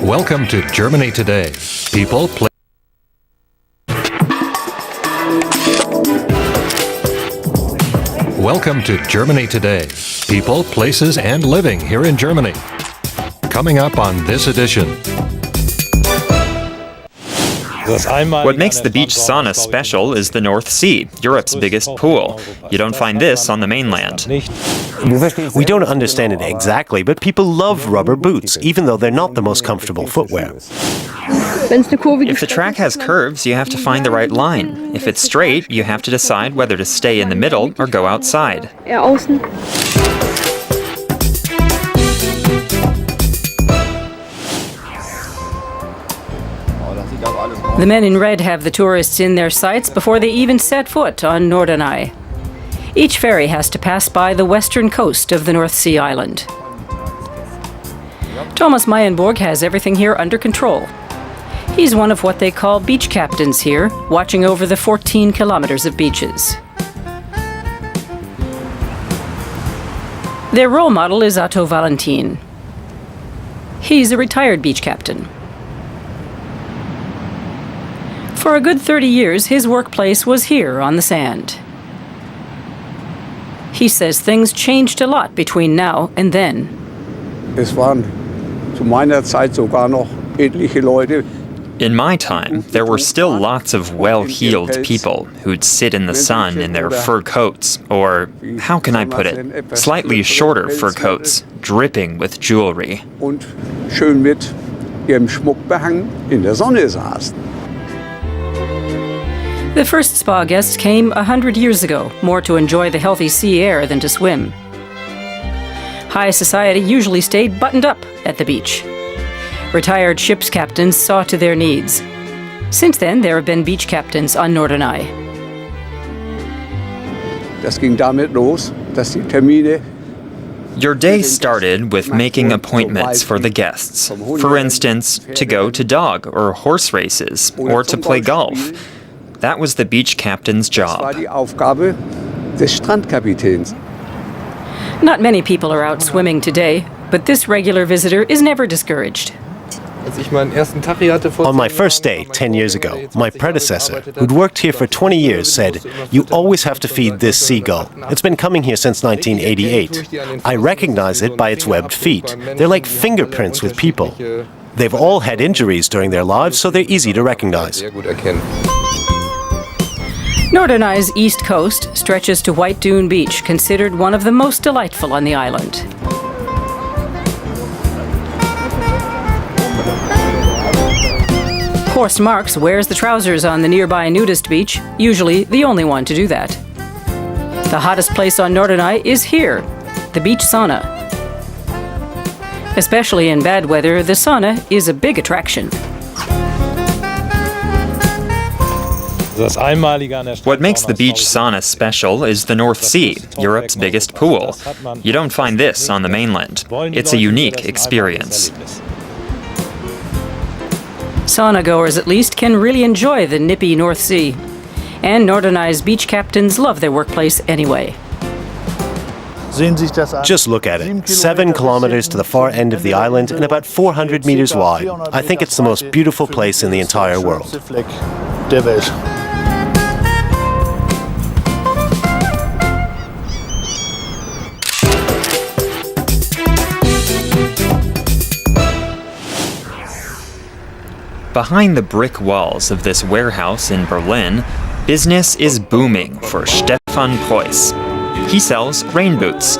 Welcome to Germany Today. People, Welcome to Germany Today. People, places, and living here in Germany. Coming up on this edition. What makes the beach sauna special is the North Sea, Europe's biggest pool. You don't find this on the mainland. We don't understand it exactly, but people love rubber boots, even though they're not the most comfortable footwear. If the track has curves, you have to find the right line. If it's straight, you have to decide whether to stay in the middle or go outside. The men in red have the tourists in their sights before they even set foot on Norderney. Each ferry has to pass by the western coast of the North Sea island. Thomas Meyenborg has everything here under control. He's one of what they call beach captains here, watching over the 14 kilometers of beaches. Their role model is Otto Valentin. He's a retired beach captain. For a good 30 years, his workplace was here on the sand. He says things changed a lot between now and then. In my time, there were still lots of well-heeled people who'd sit in the sun in their fur coats, or, how can I put it, slightly shorter fur coats, dripping with jewelry. The first spa guests came 100 years ago, more to enjoy the healthy sea air than to swim. High society usually stayed buttoned up at the beach. Retired ship's captains saw to their needs. Since then, there have been beach captains on Norderney. Your day started with making appointments for the guests. For instance, to go to dog or horse races, or to play golf. That was the beach captain's job. Not many people are out swimming today, but this regular visitor is never discouraged. On my first day, 10 years ago, my predecessor, who'd worked here for 20 years, said, "You always have to feed this seagull. It's been coming here since 1988. I recognize it by its webbed feet. They're like fingerprints with people. They've all had injuries during their lives, so they're easy to recognize." Norderney's east coast stretches to White Dune Beach, considered one of the most delightful on the island. Horst Marx wears the trousers on the nearby nudist beach, usually the only one to do that. The hottest place on Norderney is here, the beach sauna. Especially in bad weather, the sauna is a big attraction. What makes the beach sauna special is the North Sea, Europe's biggest pool. You don't find this on the mainland. It's a unique experience. Sauna goers, at least, can really enjoy the nippy North Sea. And Norderney's beach captains love their workplace anyway. Just look at it. 7 kilometers to the far end of the island and about 400 meters wide. I think it's the most beautiful place in the entire world. Behind the brick walls of this warehouse in Berlin, business is booming for Stefan Preuss. He sells rain boots.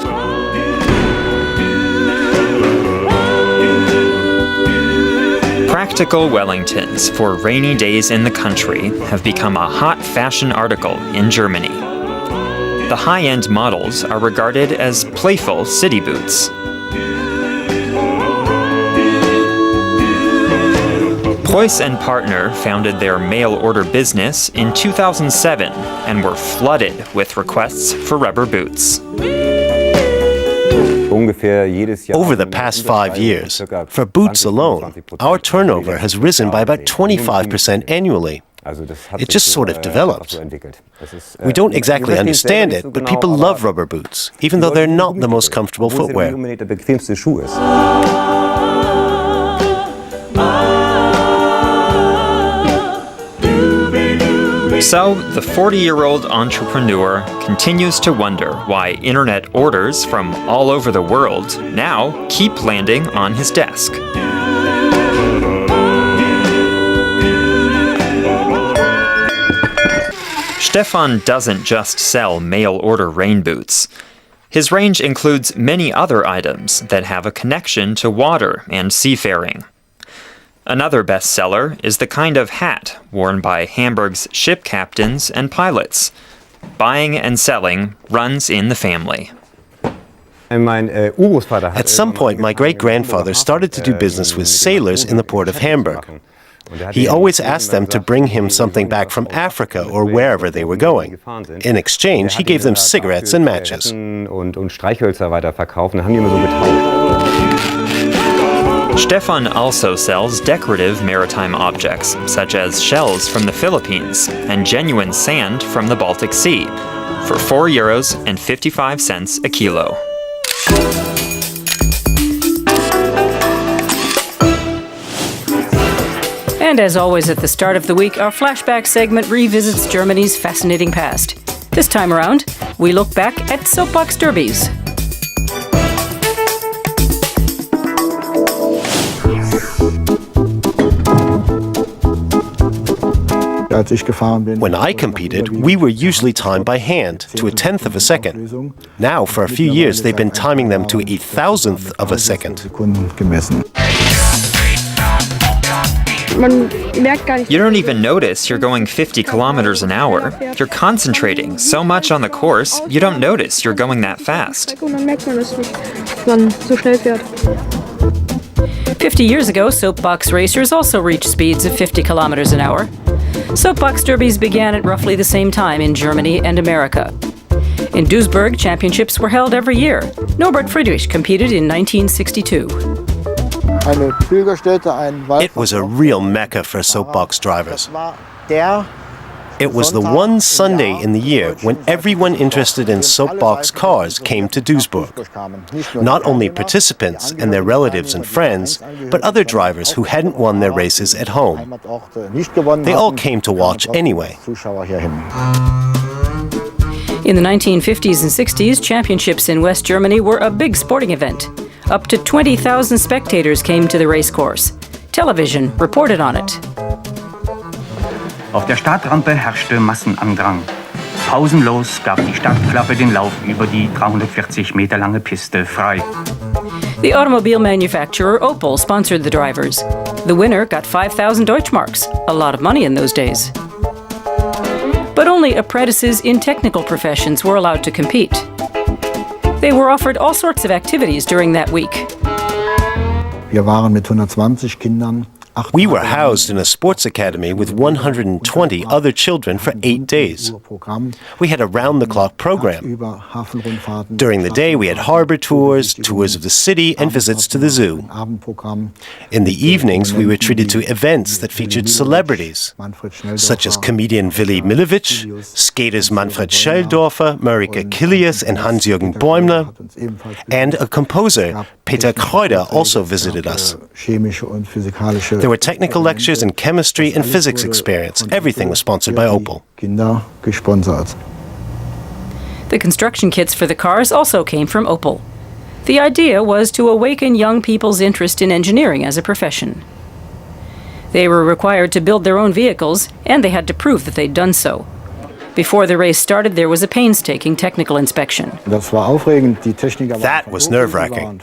Practical Wellingtons for rainy days in the country have become a hot fashion article in Germany. The high-end models are regarded as playful city boots. Preuss and partner founded their mail-order business in 2007 and were flooded with requests for rubber boots. Over the past 5 years, for boots alone, our turnover has risen by about 25% annually. It just sort of developed. We don't exactly understand it, but people love rubber boots, even though they're not the most comfortable footwear. So, the 40-year-old entrepreneur continues to wonder why internet orders from all over the world now keep landing on his desk. Stefan doesn't just sell mail-order rain boots. His range includes many other items that have a connection to water and seafaring. Another bestseller is the kind of hat worn by Hamburg's ship captains and pilots. Buying and selling runs in the family. At some point, my great-grandfather started to do business with sailors in the port of Hamburg. He always asked them to bring him something back from Africa or wherever they were going. In exchange, he gave them cigarettes and matches. Stefan also sells decorative maritime objects, such as shells from the Philippines and genuine sand from the Baltic Sea, for €4.55 a kilo. And as always at the start of the week, our flashback segment revisits Germany's fascinating past. This time around, we look back at soapbox derbies. When I competed, we were usually timed by hand to a tenth of a second. Now, for a few years, they've been timing them to a thousandth of a second. You don't even notice you're going 50 kilometers an hour. You're concentrating so much on the course, you don't notice you're going that fast. 50 years ago, soapbox racers also reached speeds of 50 kilometers an hour. Soapbox derbies began at roughly the same time in Germany and America. In Duisburg, championships were held every year. Norbert Friedrich competed in 1962. It was a real mecca for soapbox drivers. It was the one Sunday in the year when everyone interested in soapbox cars came to Duisburg. Not only participants and their relatives and friends, but other drivers who hadn't won their races at home. They all came to watch anyway. In the 1950s and 60s, championships in West Germany were a big sporting event. Up to 20,000 spectators came to the racecourse. Television reported on it. Auf der Startrampe herrschte Massenandrang. Pausenlos gab die Startklappe den Lauf über die 340 Meter lange Piste frei. The automobile manufacturer Opel sponsored the drivers. The winner got 5,000 Deutschmarks, a lot of money in those days. But only apprentices in technical professions were allowed to compete. They were offered all sorts of activities during that week. We were housed in a sports academy with 120 other children for 8 days. We had a round-the-clock program. During the day, we had harbor tours, tours of the city, and visits to the zoo. In the evenings, we were treated to events that featured celebrities, such as comedian Willy Millewitsch, skaters Manfred Scheldorfer, Marika Kilias, and Hans-Jürgen Bäumler, and a composer, Peter Kreuder, also visited us. There were technical lectures in chemistry and physics experience. Everything was sponsored by Opel. The construction kits for the cars also came from Opel. The idea was to awaken young people's interest in engineering as a profession. They were required to build their own vehicles, and they had to prove that they'd done so. Before the race started, there was a painstaking technical inspection. That was nerve-wracking.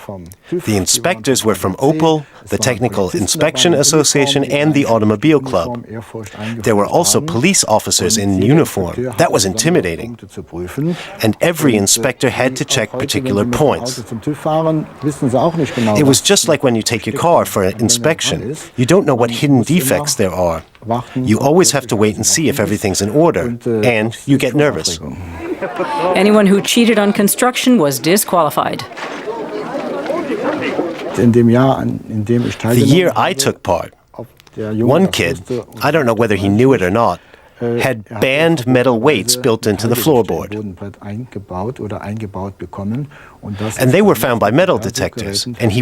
The inspectors were from Opel, the Technical Inspection Association, and the Automobile Club. There were also police officers in uniform. That was intimidating. And every inspector had to check particular points. It was just like when you take your car for an inspection. You don't know what hidden defects there are. You always have to wait and see if everything's in order, and you get nervous. Anyone who cheated on construction was disqualified. The year I took part, one kid, I don't know whether he knew it or not, had band metal weights built into the floorboard. And they were found by metal detectors, and he